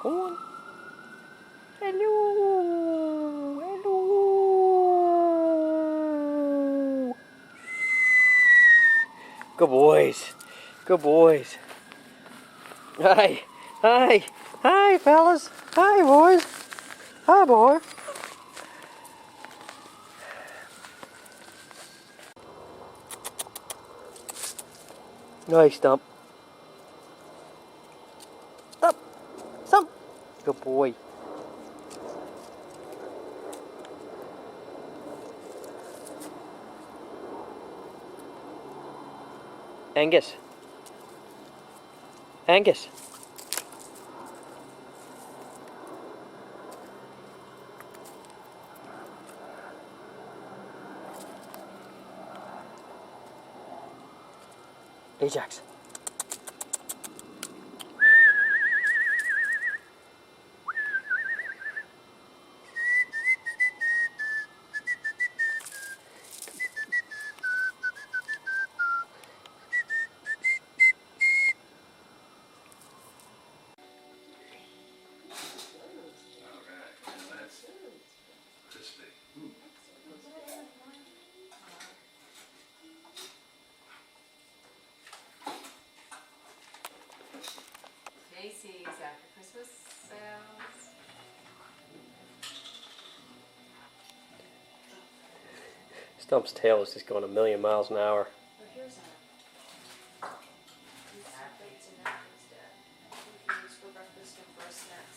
Go on. Hello. Hello. Good boys. Good boys. Hi. Hi. Hi, fellas. Hi, boys. Hi, boy. Nice, Stump. Stump. Stump. Good boy. Angus. Angus. Ajax. Macy's after Christmas sales. Stump's tail is just going a million miles an hour. Oh, here's a. These athletes and athletes dead. Foods for breakfast and for snacks.